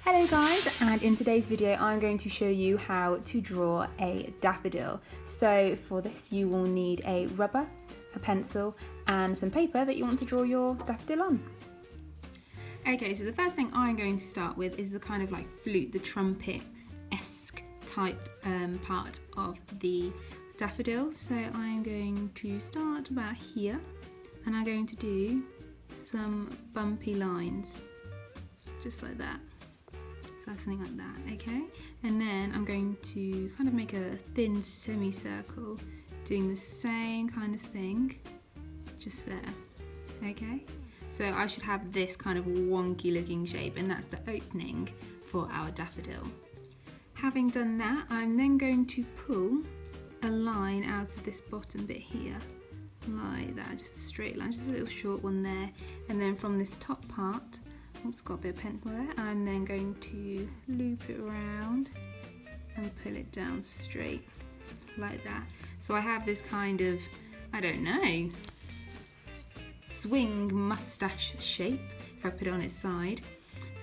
Hello guys, and in today's video I'm going to show you how to draw a daffodil. So for this you will need a rubber, a pencil and some paper that you want to draw your daffodil on. Okay, so the first thing I'm going to start with is the kind of like flute, the trumpet-esque type part of the daffodil. So I'm going to start about here and I'm going to do some bumpy lines, just like that. So something like that, okay? And then I'm going to kind of make a thin semicircle, doing the same kind of thing, just there, okay? So I should have this kind of wonky looking shape, and that's the opening for our daffodil. Having done that, I'm then going to pull a line out of this bottom bit here, like that, just a straight line, just a little short one there. And then from this top part, it's got a bit of pencil there, I'm then going to loop it around and pull it down straight like that. So I have this kind of, I don't know, swing mustache shape if I put it on its side.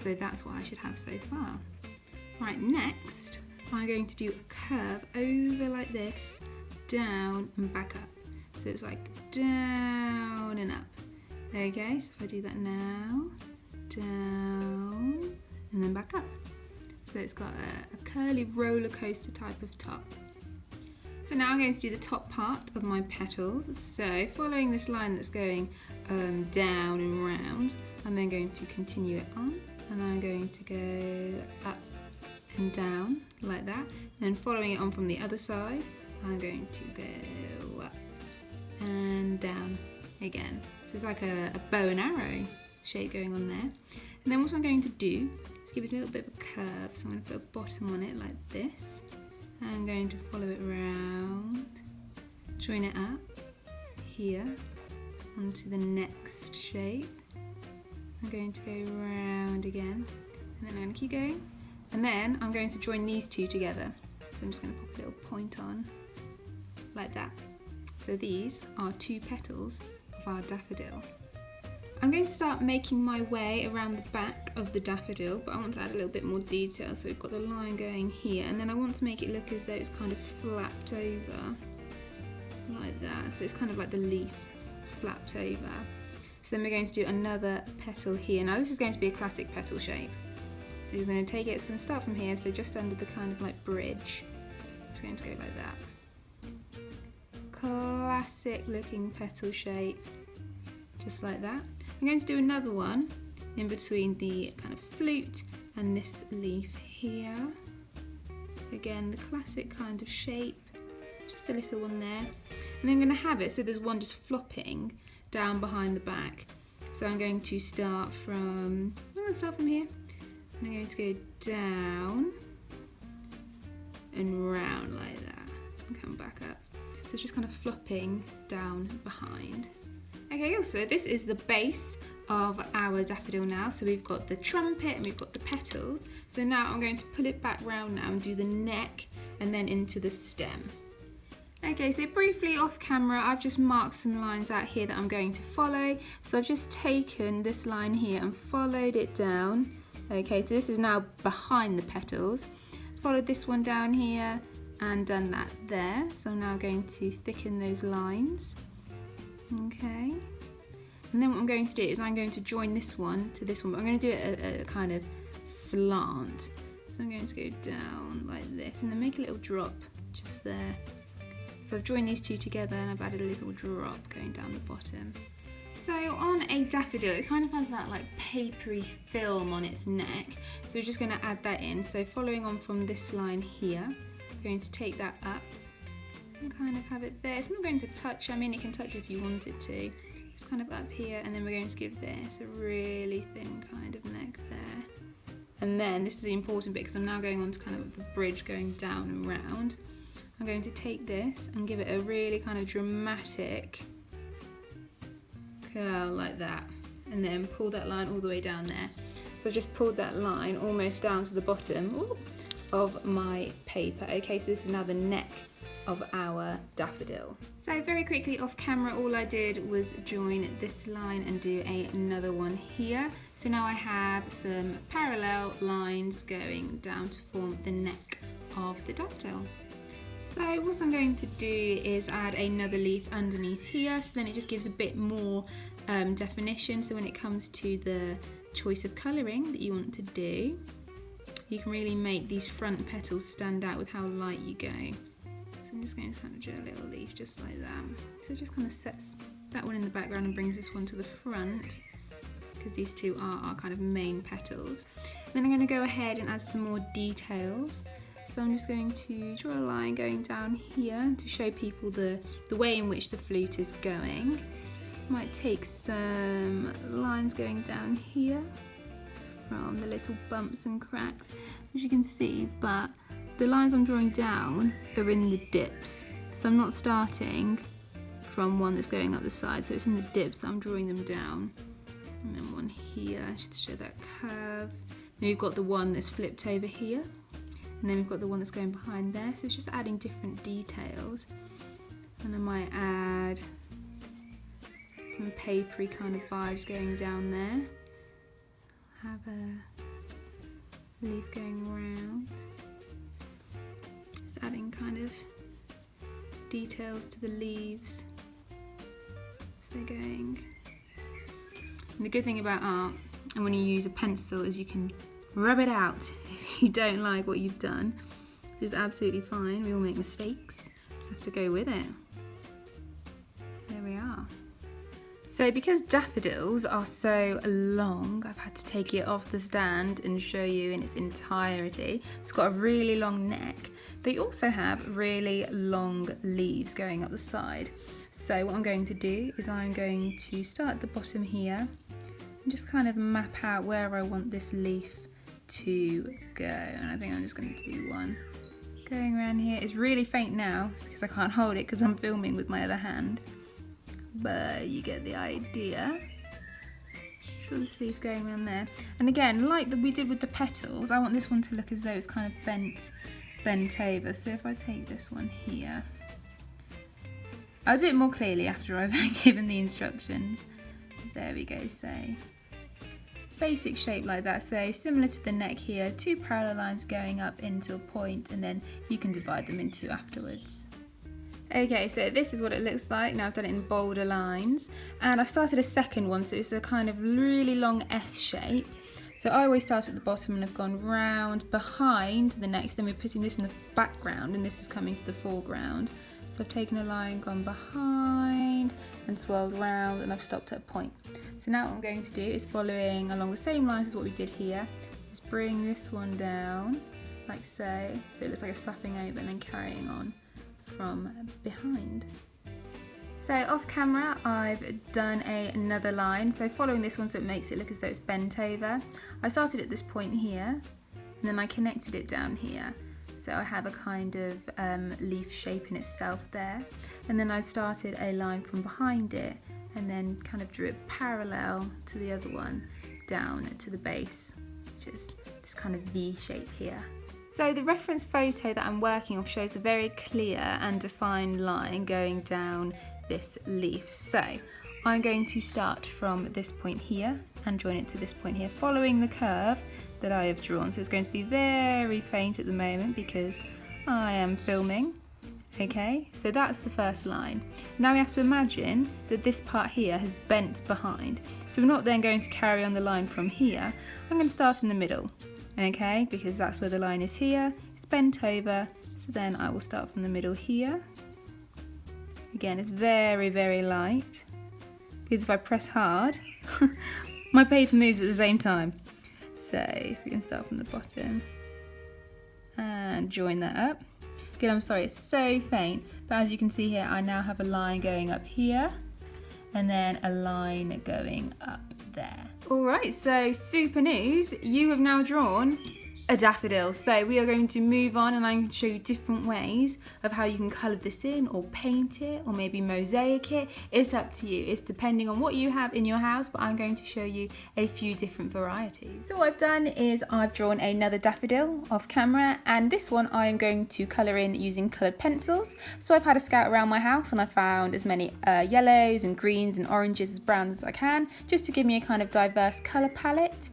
So that's what I should have so far. Right, next I'm going to do a curve over like this, down and back up. So it's like down and up. Okay, so if I do that now, down and then back up. So it's got a curly roller coaster type of top. So now I'm going to do the top part of my petals. So following this line that's going down and round, I'm then going to continue it on, and I'm going to go up and down like that. And following it on from the other side, I'm going to go up and down again. So it's like a bow and arrow shape going on there. And then what I'm going to do is give it a little bit of a curve. So I'm going to put a bottom on it like this. I'm going to follow it around, join it up here onto the next shape. I'm going to go round again, and then I'm going to keep going. And then I'm going to join these two together. So I'm just going to pop a little point on like that. So these are two petals of our daffodil. I'm going to start making my way around the back of the daffodil, but I want to add a little bit more detail. So we've got the line going here, and then I want to make it look as though it's kind of flapped over, like that. So it's kind of like the leaf is flapped over. So then we're going to do another petal here. Now this is going to be a classic petal shape. So you're going to take it, it's going to start from here, so just under the kind of like bridge. It's going to go like that. Classic looking petal shape, just like that. I'm going to do another one in between the kind of flute and this leaf here. Again, the classic kind of shape, just a little one there. And then I'm going to have it so there's one just flopping down behind the back. So I'm going to start from, here. And I'm going to go down and round like that and come back up. So it's just kind of flopping down behind. Okay, also this is the base of our daffodil now. So we've got the trumpet and we've got the petals. So now I'm going to pull it back round now and do the neck and then into the stem. Okay, so briefly off camera, I've just marked some lines out here that I'm going to follow. So I've just taken this line here and followed it down. Okay, so this is now behind the petals. Followed this one down here and done that there. So I'm now going to thicken those lines. Okay, and then what I'm going to do is I'm going to join this one to this one, but I'm going to do it at a kind of slant. So I'm going to go down like this and then make a little drop just there. So I've joined these two together and I've added a little drop going down the bottom. So on a daffodil, it kind of has that like papery film on its neck. So we're just going to add that in. So following on from this line here, I'm going to take that up and kind of have it there. It's not going to touch, I mean it can touch if you wanted to. Just kind of up here, and then we're going to give this a really thin kind of neck there. And then this is the important bit because I'm now going on to kind of the bridge going down and round. I'm going to take this and give it a really kind of dramatic curl like that, and then pull that line all the way down there. So I've just pulled that line almost down to the bottom. Ooh, of my paper. Okay, so this is now the neck of our daffodil. So very quickly off camera, all I did was join this line and do another one here. So now I have some parallel lines going down to form the neck of the daffodil. So what I'm going to do is add another leaf underneath here, so then it just gives a bit more definition. So when it comes to the choice of colouring that you want to do, you can really make these front petals stand out with how light you go. So I'm just going to kind of do a little leaf just like that. So it just kind of sets that one in the background and brings this one to the front, because these two are our kind of main petals. Then I'm going to go ahead and add some more details. So I'm just going to draw a line going down here to show people the way in which the flute is going. Might take some lines going down here from the little bumps and cracks, as you can see, but the lines I'm drawing down are in the dips. So I'm not starting from one that's going up the side, so it's in the dips that I'm drawing them down. And then one here, just to show that curve. Then we've got the one that's flipped over here. And then we've got the one that's going behind there, so it's just adding different details. And I might add some papery kind of vibes going down there. Have a leaf going round. Just adding kind of details to the leaves as they're going. And the good thing about art, and when you use a pencil, is you can rub it out if you don't like what you've done, which is absolutely fine. We all make mistakes, just have to go with it. There we are. So because daffodils are so long, I've had to take it off the stand and show you in its entirety. It's got a really long neck. They also have really long leaves going up the side. So what I'm going to do is I'm going to start at the bottom here and just kind of map out where I want this leaf to go. And I think I'm just going to do one going around here. It's really faint now, it's because I can't hold it because I'm filming with my other hand. But you get the idea. Draw this leaf going around there. And again, like we did with the petals, I want this one to look as though it's kind of bent over. So if I take this one here, I'll do it more clearly after I've given the instructions. There we go, so basic shape like that. So similar to the neck here, two parallel lines going up into a point, and then you can divide them in two afterwards. Okay, so this is what it looks like. Now I've done it in bolder lines, and I started a second one, so it's a kind of really long S shape. So I always start at the bottom and I've gone round behind the next, then we're putting this in the background and this is coming to the foreground. So I've taken a line, gone behind and swirled round, and I've stopped at a point. So now what I'm going to do is, following along the same lines as what we did here, is bring this one down like so. So it looks like it's flapping over and then carrying on from behind. So off camera I've done another line, so following this one so it makes it look as though it's bent over. I started at this point here and then I connected it down here. So I have a kind of leaf shape in itself there. And then I started a line from behind it and then kind of drew it parallel to the other one down to the base, which is this kind of V shape here. So the reference photo that I'm working off shows a very clear and defined line going down this leaf. So I'm going to start from this point here and join it to this point here, following the curve that I have drawn. So it's going to be very faint at the moment because I am filming. Okay, so that's the first line. Now we have to imagine that this part here has bent behind. So we're not then going to carry on the line from here. I'm going to start in the middle, okay, because that's where the line is here. It's bent over, so then I will start from the middle here. Again, it's very, very light, because if I press hard, my paper moves at the same time. So we can start from the bottom and join that up. Again, I'm sorry, it's so faint, but as you can see here, I now have a line going up here and then a line going up there. All right, so super news, you have now drawn a daffodil. So we are going to move on, and I'm going to show you different ways of how you can colour this in, or paint it, or maybe mosaic it. It's up to you. It's depending on what you have in your house, but I'm going to show you a few different varieties. So what I've done is I've drawn another daffodil off camera, and this one I'm going to colour in using coloured pencils. So I've had a scout around my house and I found as many yellows and greens and oranges and browns as I can, just to give me a kind of diverse colour palette.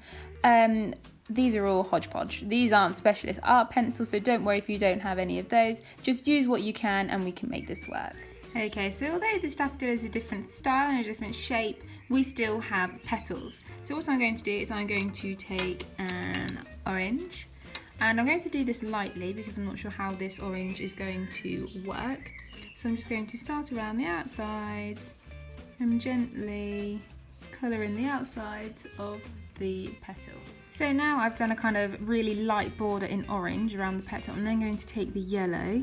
These are all hodgepodge. These aren't specialist art pencils, so don't worry if you don't have any of those. Just use what you can and we can make this work. Okay, so although this daffodil is a different style and a different shape, we still have petals. So what I'm going to do is I'm going to take an orange, and I'm going to do this lightly because I'm not sure how this orange is going to work. So I'm just going to start around the outsides and gently colour in the outsides of the petal. So now I've done a kind of really light border in orange around the petal. I'm then going to take the yellow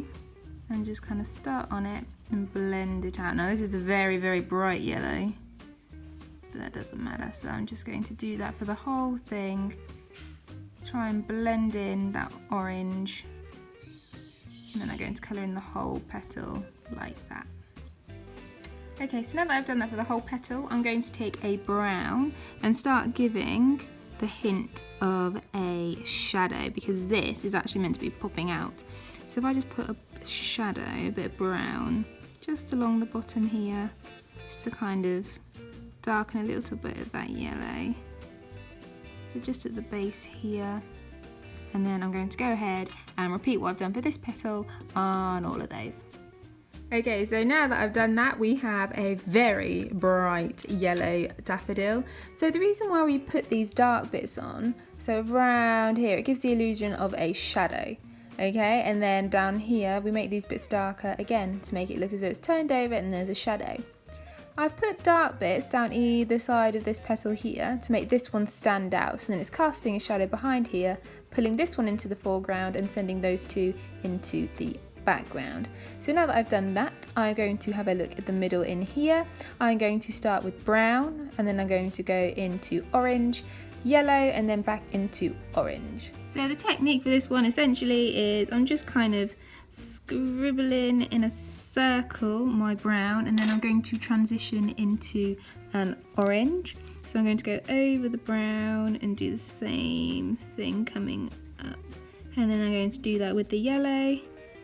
and just kind of start on it and blend it out. Now this is a very, very bright yellow, but that doesn't matter. So I'm just going to do that for the whole thing. Try and blend in that orange, and then I'm going to colour in the whole petal like that. Okay, so now that I've done that for the whole petal, I'm going to take a brown and start giving the hint of a shadow, because this is actually meant to be popping out. So if I just put a shadow, a bit of brown, just along the bottom here, just to kind of darken a little bit of that yellow. So just at the base here. And then I'm going to go ahead and repeat what I've done for this petal on all of those. Okay, so now that I've done that, we have a very bright yellow daffodil. So the reason why we put these dark bits on, so around here, it gives the illusion of a shadow. Okay, and then down here, we make these bits darker again to make it look as though it's turned over and there's a shadow. I've put dark bits down either side of this petal here to make this one stand out. So then it's casting a shadow behind here, pulling this one into the foreground and sending those two into the background. So now that I've done that, I'm going to have a look at the middle in here. I'm going to start with brown, and then I'm going to go into orange, yellow, and then back into orange. So the technique for this one essentially is I'm just kind of scribbling in a circle my brown, and then I'm going to transition into an orange. So I'm going to go over the brown and do the same thing coming up, and then I'm going to do that with the yellow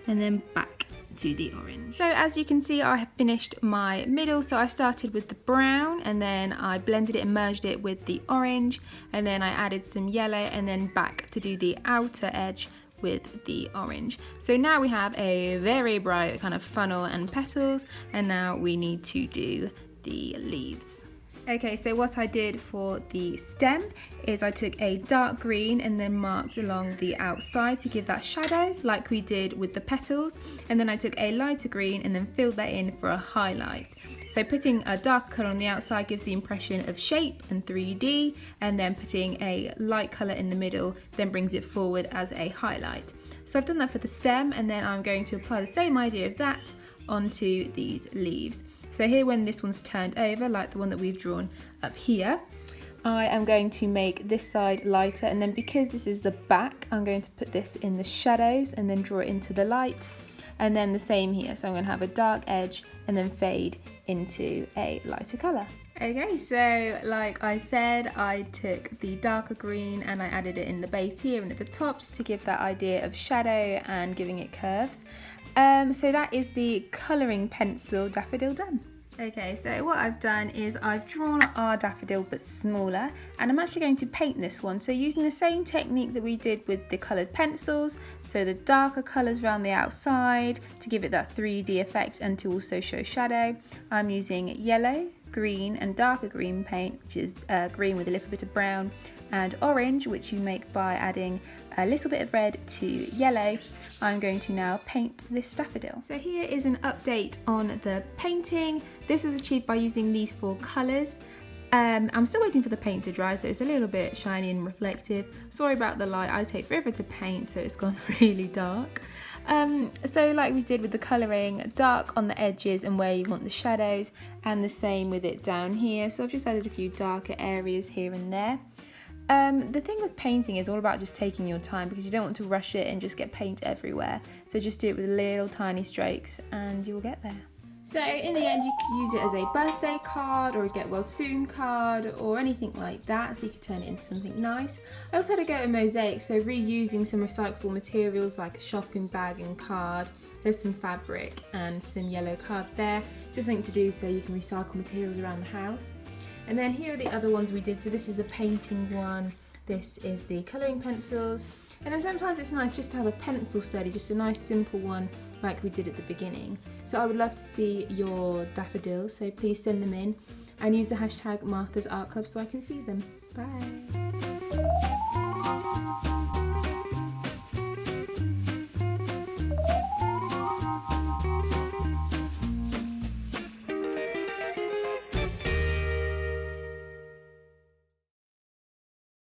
and then back to the orange. So as you can see, I have finished my middle. So I started with the brown, and then I blended it and merged it with the orange, and then I added some yellow, and then back to do the outer edge with the orange. So now we have a very bright kind of funnel and petals, and now we need to do the leaves. Okay, so what I did for the stem is I took a dark green and then marked along the outside to give that shadow like we did with the petals, and then I took a lighter green and then filled that in for a highlight. So putting a darker colour on the outside gives the impression of shape and 3D, and then putting a light colour in the middle then brings it forward as a highlight. So I've done that for the stem, and then I'm going to apply the same idea of that onto these leaves. So here, when this one's turned over, like the one that we've drawn up here, I am going to make this side lighter, and then because this is the back, I'm going to put this in the shadows and then draw it into the light, and then the same here. So I'm going to have a dark edge and then fade into a lighter colour. Okay, so like I said, I took the darker green and I added it in the base here and at the top, just to give that idea of shadow and giving it curves. So that is the colouring pencil daffodil done. Okay, so what I've done is I've drawn our daffodil but smaller, and I'm actually going to paint this one. So using the same technique that we did with the coloured pencils, so the darker colours around the outside to give it that 3D effect and to also show shadow, I'm using yellow, green and darker green paint, which is green with a little bit of brown, and orange, which you make by adding a little bit of red to yellow. I'm going to now paint this daffodil. So here is an update on the painting. This was achieved by using these 4 colours. I'm still waiting for the paint to dry, so it's a little bit shiny and reflective. Sorry about the light, I take forever to paint, so it's gone really dark. So like we did with the colouring, dark on the edges and where you want the shadows, and the same with it down here. So I've just added a few darker areas here and there. The thing with painting is all about just taking your time, because you don't want to rush it and just get paint everywhere. So just do it with little tiny strokes and you will get there. So in the end, you could use it as a birthday card or a get well soon card or anything like that, so you could turn it into something nice. I also had to go to mosaic, so reusing some recyclable materials like a shopping bag and card. There's some fabric and some yellow card there, just something to do so you can recycle materials around the house. And then here are the other ones we did. So this is the painting one, this is the colouring pencils, and then sometimes it's nice just to have a pencil study, just a nice simple one like we did at the beginning. So I would love to see your daffodils, so please send them in and use the hashtag Martha's Art Club so I can see them. Bye!